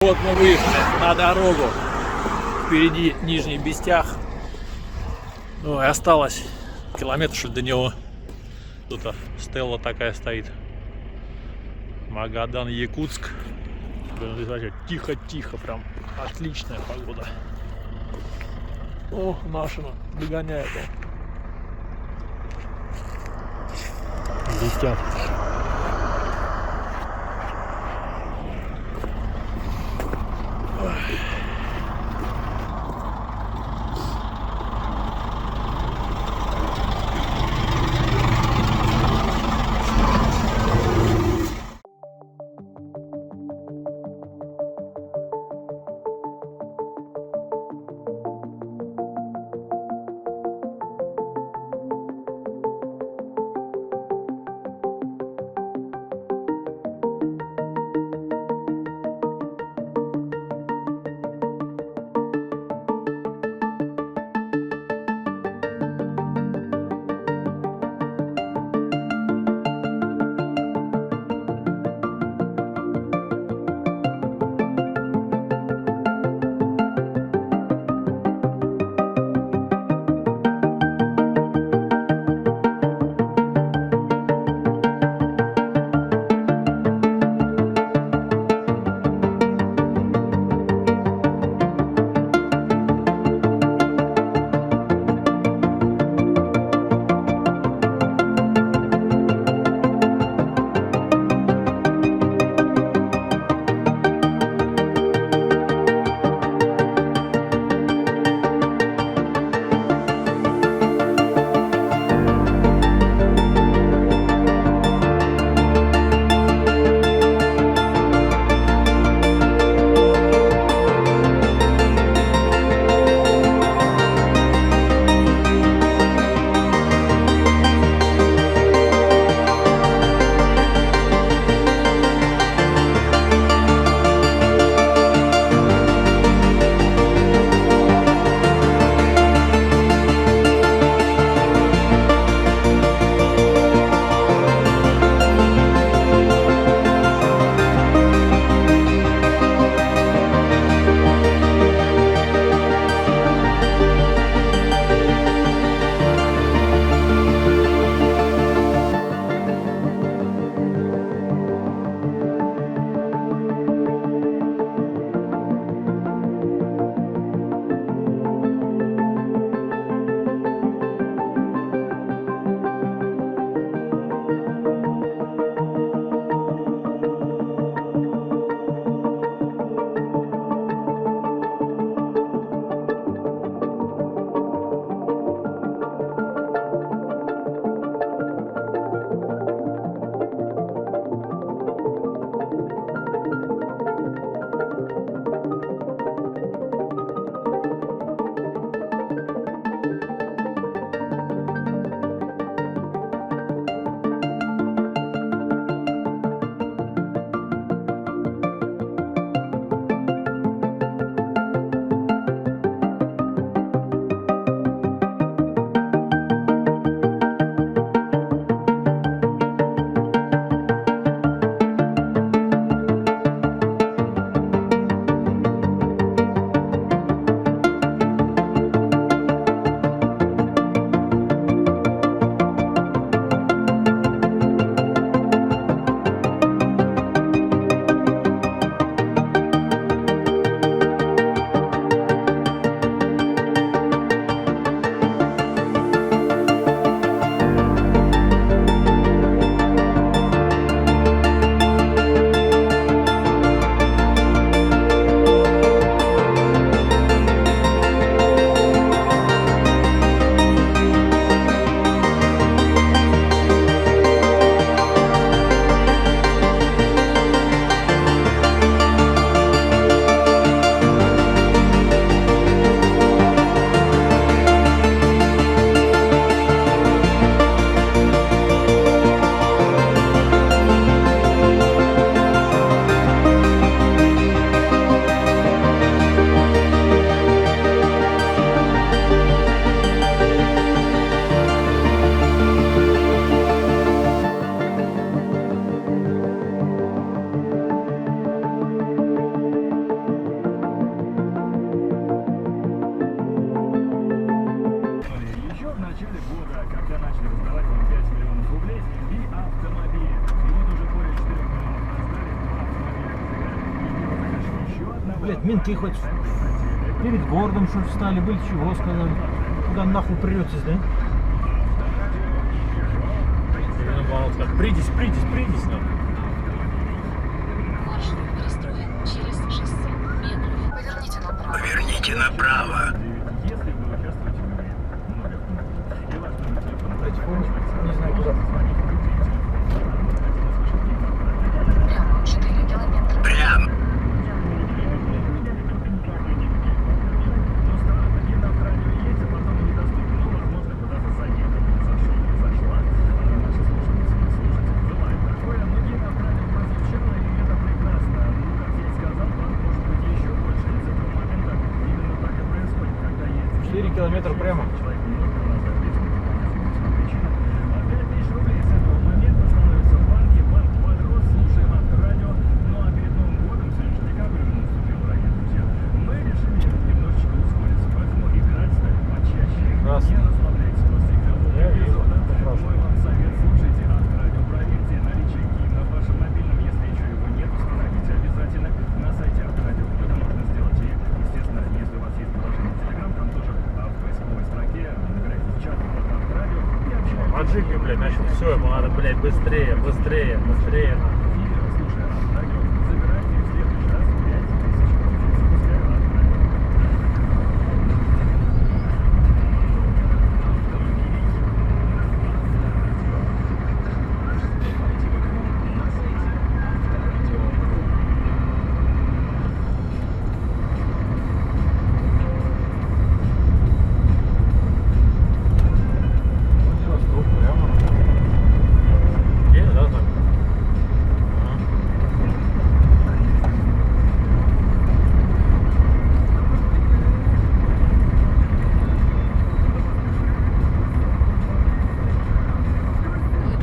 Вот мы выехали на дорогу. Впереди Нижний Бестях. Ну и осталось километр, что ли, до него. Тут стелла такая стоит. Магадан, Якутск. Тихо-тихо, прям отличная погода. О, машина догоняет. Летят. Менты хоть перед городом что встали, были чего сказали. Куда нахуй претесь, да? Придись, нахуй. Маршрут перестроен через 600 метров. Поверните направо. Поверните направо. Потихонечку, не знаю куда. Прямо 4 километра. Прямо. Километр прямо. Красный. Я вижу. Аджиги, блядь, начал. Все, ему надо, блядь, быстрее. Вы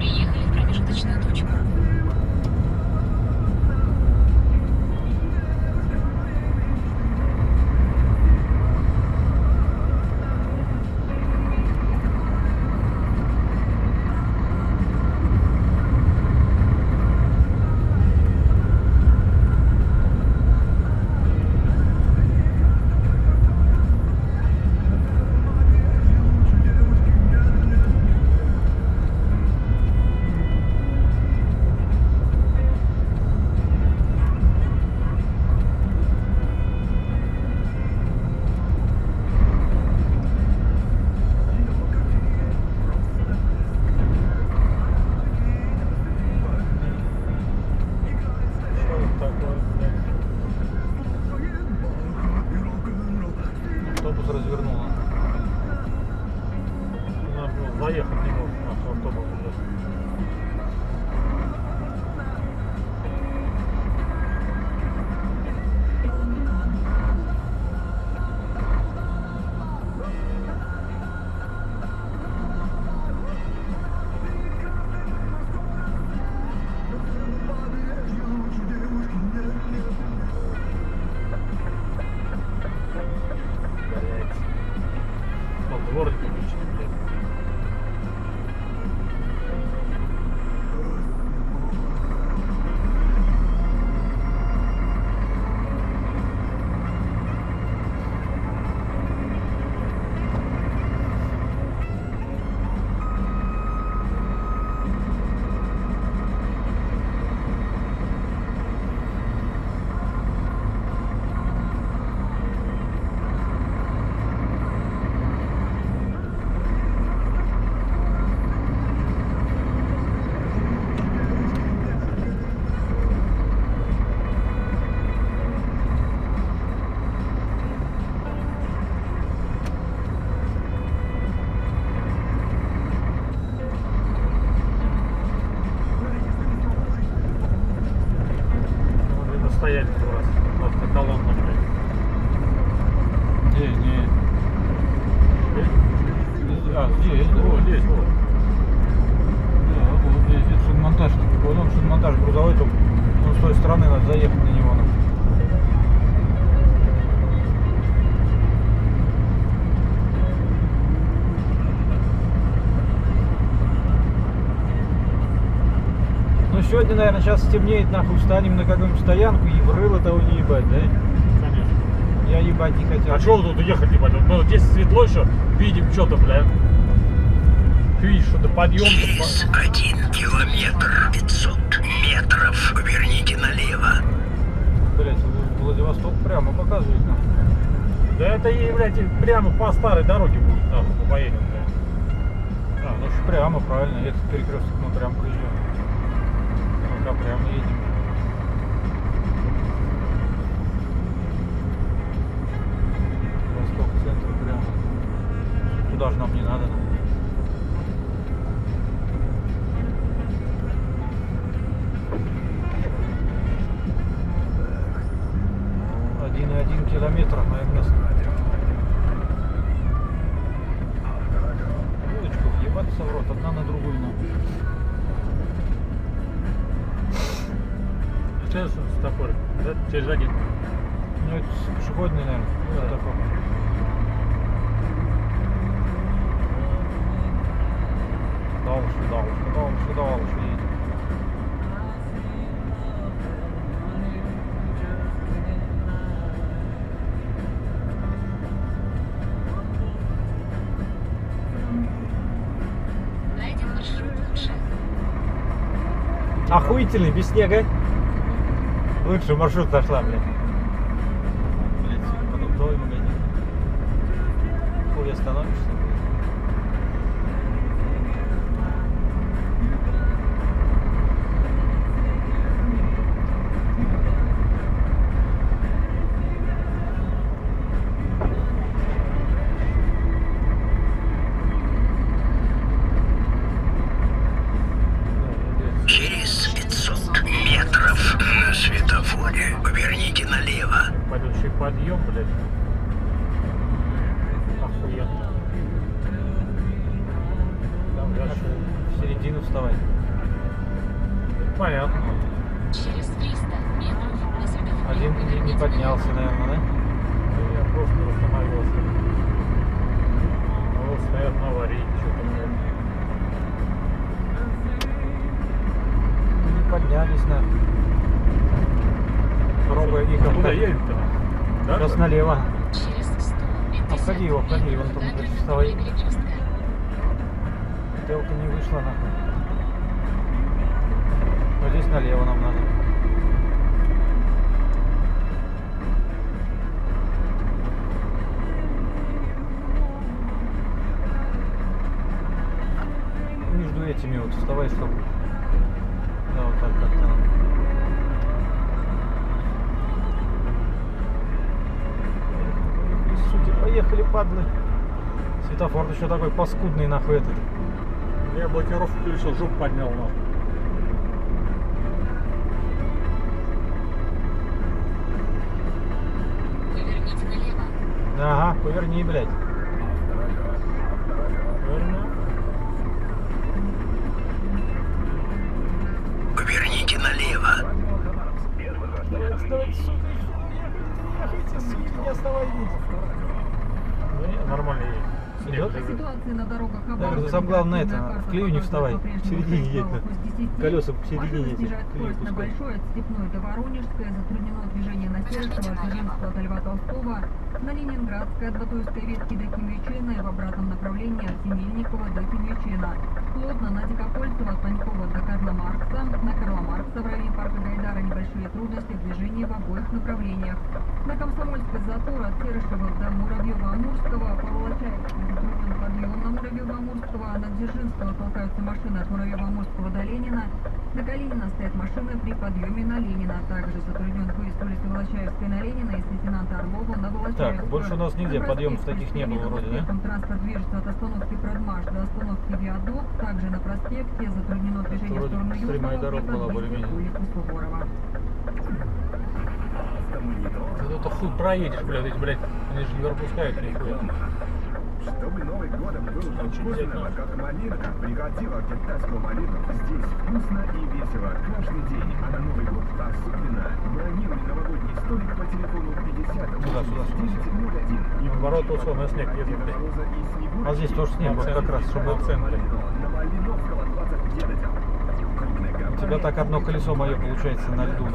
приехали в промежуточную точку. Автобус развернул. Заехать не может наш автобус. Дворник включили, блядь. Стоять у вас автоколонна, блядь. Не. Здесь, Вот здесь, вот. Да, вот здесь это шиномонтаж. Вот он шиномонтаж грузовой, только с той стороны надо заехать на него. Ну сегодня, наверное, сейчас стемнеет, нахуй встанем на какую-нибудь стоянку и в рыло того не ебать, да? Конечно. Я ебать не хотел. А чего тут ехать, ебать? Ну, здесь светло еще, видим что-то, блядь. Видишь, что-то подъем-то. 1 километр 500 метров. Поверните налево. Блять, Владивосток прямо показывает нам. Да это, блядь, прямо по старой дороге будет, нахуй, мы поедем, блядь. А, ну ж прямо, правильно. Этот перекресток мы прям проезжаем. Пока прямо едем. Восток, центр прямо. Туда же нам не надо. 1,1 километра, наверное, булочку въебаться в рот, одна на другую. Сейчас светофор, да? Через один. Ну, это пешеходный, наверное, светофор. Дальше едем. Найден маршрут лучше. Охуительный, без снега. Лучший маршрут нашла, блядь. Блядь, продуктовый магазин. Хуй остановишься, блядь. Через 500 метров на светофоре. Поверните налево. Пойдет еще и подъем, блядь. Охуенно. Там дальше. В середину вставай. Понятно. Через 300 метров на светофоре. Один не поднялся, наверное, да? Я просто остановился. Вот стоят на аварии, что-то, блядь. Не поднялись, на. Пробуя их Куда обходить. едем-то? Да? Сейчас налево. Через 150 Обходи его, обходи, вон там, метров блядь, на вставай. перекрестка. Стрелка не вышла, нахуй. Вот здесь налево нам надо. Между этими вот вставай, чтобы... Да, вот так как-то надо. Суки, поехали, падлы. Светофор еще такой паскудный, нахуй, этот. Я блокировку включил, жопу поднял, нахуй. Поверните налево. Ага, поверни, блядь. Верно? Поверните налево. Давайте, сука, ехайте, сука, не оставайтесь. Не, нормально едет. Идет? Ситуации на дорогах Да, самое главное это, в клею не вставай, в середине едь, колеса в середине эти, снижает клею скорость на пускай. Большой, от Степной до Воронежской, затруднено движение на Сельского, от Ильинского до Льва Толстого, на Ленинградской, от Батуйской ветки до Кимичина и в обратном направлении от Семельникова до Кимичина. Плотно на Дикопольцево от Панькова до Карла Маркса, на Карла Маркса в районе парка Гайдара небольшие трудности в движении в обоих направлениях. На Комсомольской затор от Серышева до Муравьева-Амурского, по Волочаевской затруднен подъем на Муравьева-Амурского, на Дзержинского толкаются машины от Муравьева-Амурского до Ленина. На Калинина стоят машины при подъеме на Ленина. Также затруднен выезд улицы Волочаевской на Ленина и с лейтенанта Орлова на Волочаевскую. Так, больше у нас нигде подъемов таких не было вроде, да? Транспорт движется от остановки Продмаш до остановки Виадук. Также на проспекте затруднено движение в Вроде сторону прямая Южного дорога при была подъезде более-менее. к улице Суворова. Ты тут хуй проедешь, блядь, эти, блядь, они же не пропускают нихуя. Чтобы Новый год был Там что взять вкусным, надо? как малинка, пригодила китайскую малину. Здесь вкусно и весело каждый день. А на Новый год особенно. Бронируй новогодний столик по телефону 50 Сюда, 8901. И наоборот, вот на снег едут, блядь. Роза и Снегурочка. А здесь тоже снег, вот как раз, чтобы... На Малиновского 29. У тебя так одно колесо мое получается на льду.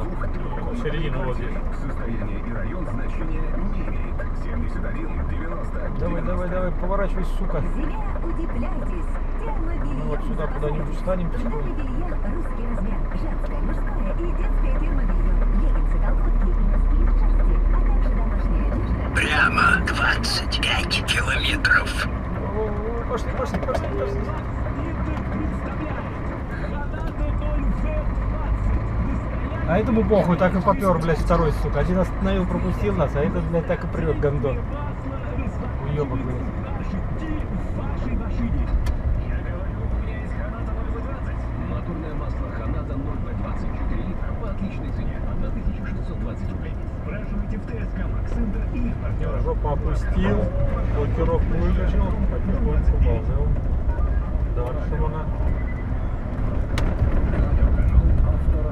Середину вот здесь. Состояние и район значения не имеет. 71, 90. Давай, поворачивай, сука. Зря удивляйтесь. Термобелье Ну вот сюда куда-нибудь встанем. Трудовой белье, русский размер, женское, мужское и детское термобелье, леггинсы, колготки, носки из шерсти, а также домашняя одежда. Прямо 25 километров. Пошли. А этому похуй, так и попер, блядь, второй, сука. Один остановил, пропустил нас, а этот, блядь, так и прет, гандон. Уёбок, блядь. Моторное масло Ханада 0П24 литра по отличной цене. 1620 рублей. Спрашивайте в ТСК Максинтер и их партнеров. Жопу опустил, блокировку выключил, потихоньку ползел. Дальше она.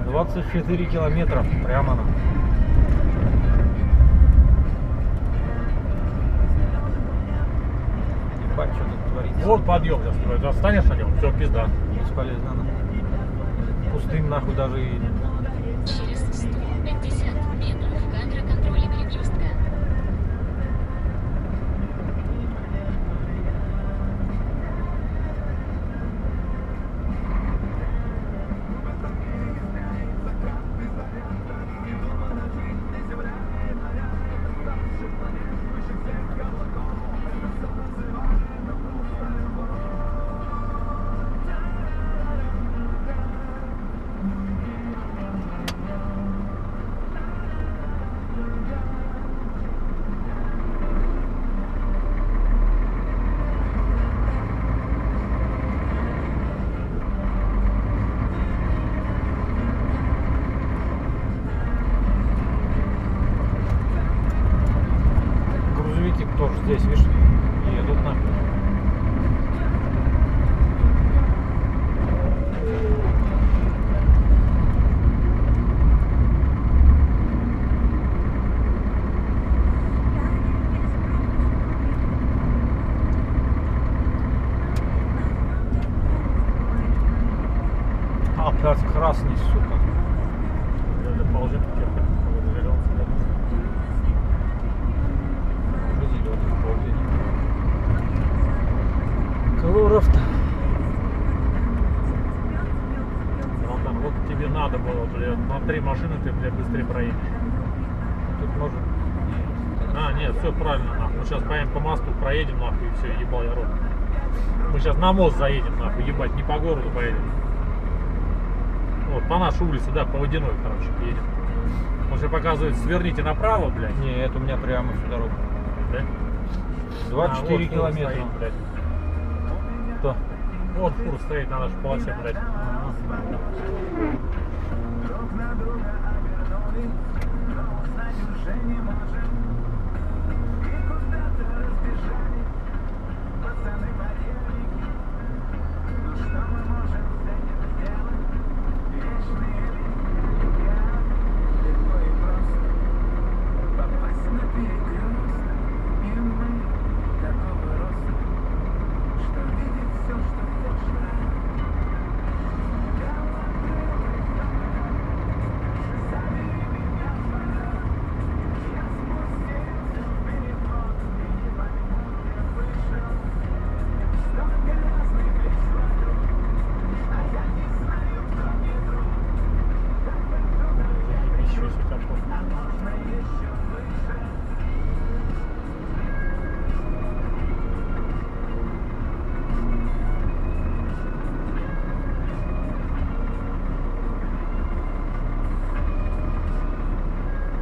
24 километра, прямо на. Ебать, что тут творится. Вот подъем, ты встанешь на нем, все, пизда. Бесполезно. Пустым нахуй даже и... Через 150 метров камера контроля перекрестка. Грузовики тоже здесь, видишь, едут нахуй. Опять красный, сука. Положим Уже зеленый, полдень. Колоров-то. Братан, вот тебе надо было, блядь, на 3 машины ты, блядь, быстрее проедешь. Тут может... А, нет, все правильно, нахуй. Мы сейчас поедем по мосту, проедем, нахуй, и все, ебал я рот. Мы сейчас на мост заедем, нахуй, ебать, не по городу поедем. Вот, по нашей улице, да, по Водяной, короче, едем. Он сейчас показывает, сверните направо, блядь. Не, это у меня прямо всю дорогу. Да? 24 вот фура километра. стоит, блядь. Кто? Вот фура стоит на нашей полосе, блядь. Еще светофор.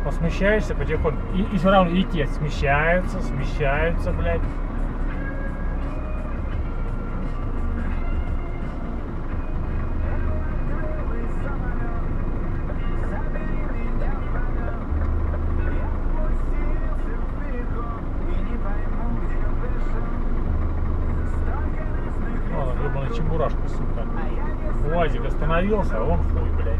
Посмещаешься потихоньку. И все равно идти смещаются, блядь. Ладно, гребаная чебурашка, сука. УАЗик остановился, а он хуй, блядь.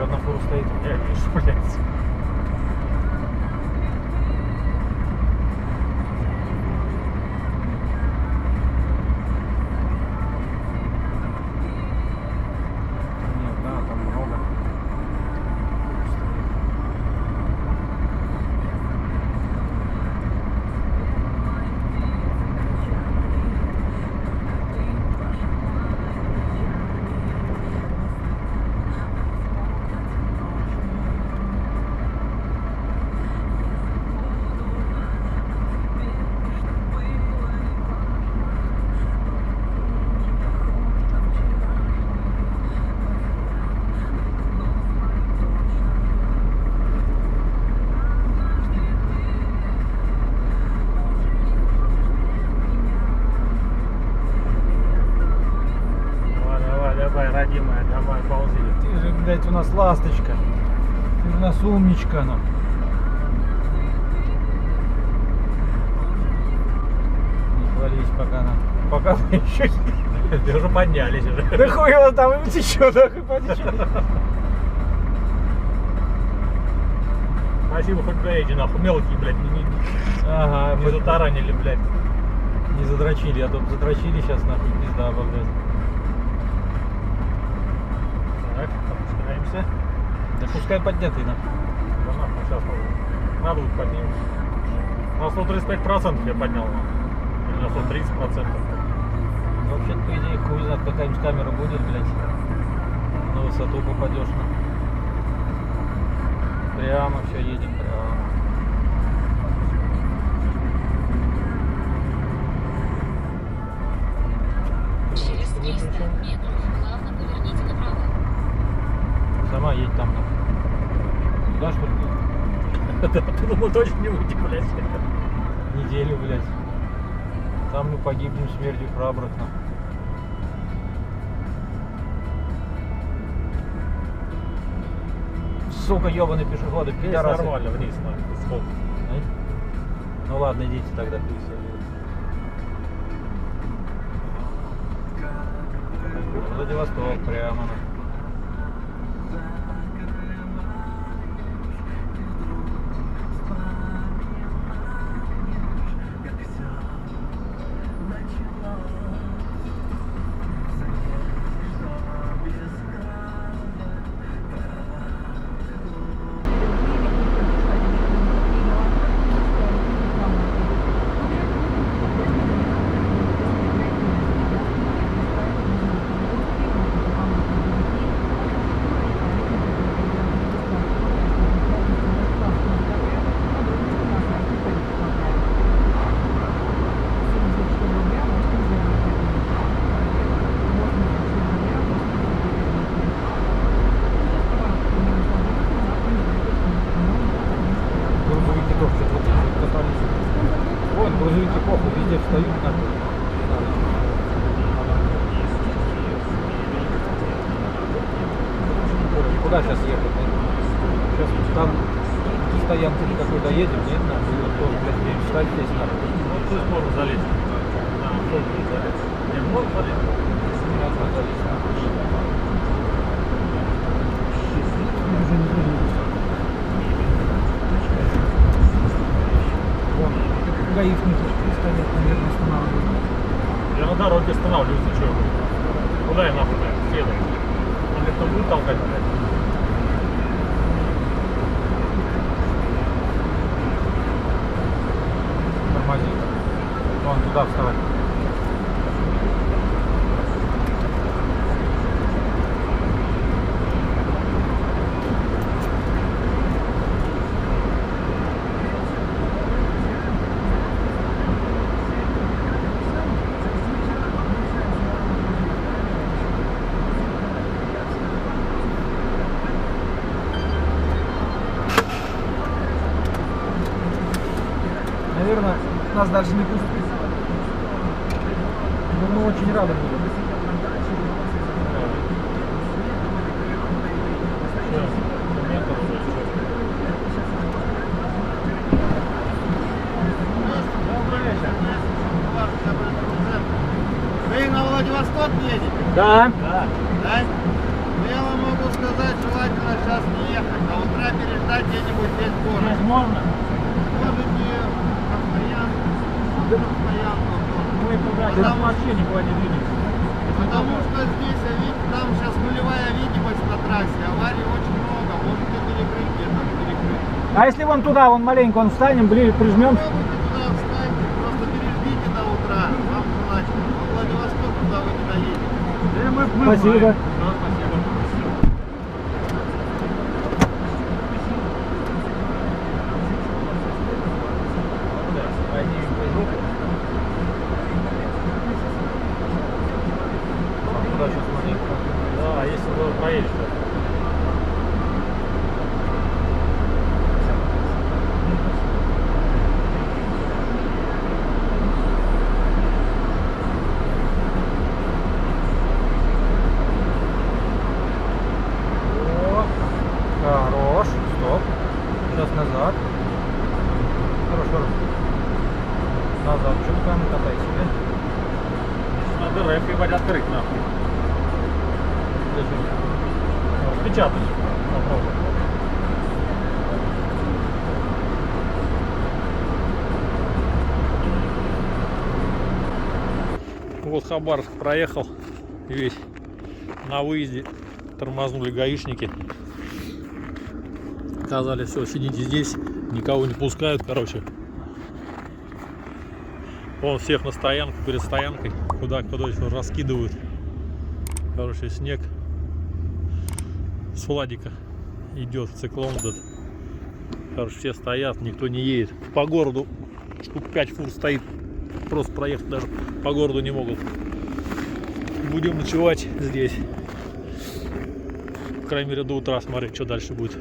еще одна фура стоит. Я вижу, блядь. Нет, да, там много. Давай, родимая, давай, ползи. Ты же, блядь, у нас ласточка. Ты же у нас умничка, ну. Не хвались пока мы еще... Ты уже поднялись уже. Да хуй его там, и еще нахуй потечет. Спасибо, хоть эти нахуй мелкие, блядь, Ага, не затаранили, блядь. не задрочили, а то бы задрочили сейчас нахуй пизда обогнать. Так, опускаемся. Да пускай поднятый нахуй. Да нахуй, сейчас надо будет поднимем. На 135% я поднял, или на 130%. Вообще-то, по идее, хуй знает, какая-нибудь камера будет, блядь. На высоту попадешь на. Прямо все едем, прямо. Через 300 метров плавно поверните направо. Сама едь там нахуй. Туда что ли? Оттуда мы точно не выйдем, блядь. Неделю, блядь. Там мы погибнем смертью храбрых нахуй. Сука, ебаные пешеходы, Здесь пидорасы. нормально, вниз, нахуй, сколько. Ну ладно, идите тогда, пусть. Владивосток прямо. Грузовики тоже что-то вот здесь катались. Вон, грузовики похуй, везде встают нахуй. Куда сейчас ехать? Сейчас там стоянку никакой доедем, нет? Нахуй, вот тоже, блядь, где встать здесь надо. Вот тут можно залезть. Да, можно залезть. Не, можно залезть. Можно залезть, нахуй. Вон, гаишники стоят, наверное, останавливают. Я на дороге останавливаюсь, ты чё? Куда я нахуй, блядь, еду? Он где-то будет толкать, блядь. Тормози. Вон туда вставай. Наверное, нас дальше не пустят. Но мы очень рады будем. Вы на Владивосток едете? Да. Да. я вам могу сказать, желательно сейчас не ехать, а утра переждать где-нибудь здесь в городе. Здесь можно? Можете как стоянку, стоянку. Мы туда вообще никуда не двинемся. Потому что здесь, видите, там сейчас нулевая видимость на трассе, аварий очень много, можете перекрыть где-то, перекрыть. А если вон туда, вон маленько, вон встанем, прижмем? Попробуйте туда встать, просто переждите до утра, вам значит, во Владивосток туда вы не доедете. Спасибо. Да, спасибо. Да, если вы проедете. О, хорош. Стоп. Сейчас назад. Хорош, хорош. Назад. Что-то там катай себе. Надо рэп ебать открыть нахуй. Зачем? Печатать. Попробуй. Вот Хабаровск проехал весь. На выезде тормознули гаишники. Сказали, все, сидите здесь, никого не пускают, короче. Вон всех на стоянку, перед стоянкой, куда еще раскидывают. Короче, снег с Владика идет, циклон этот. Короче, все стоят, никто не едет. По городу штук 5 фур стоит. Просто проехать даже по городу не могут. Будем ночевать здесь. По крайней мере, до утра смотреть, что дальше будет.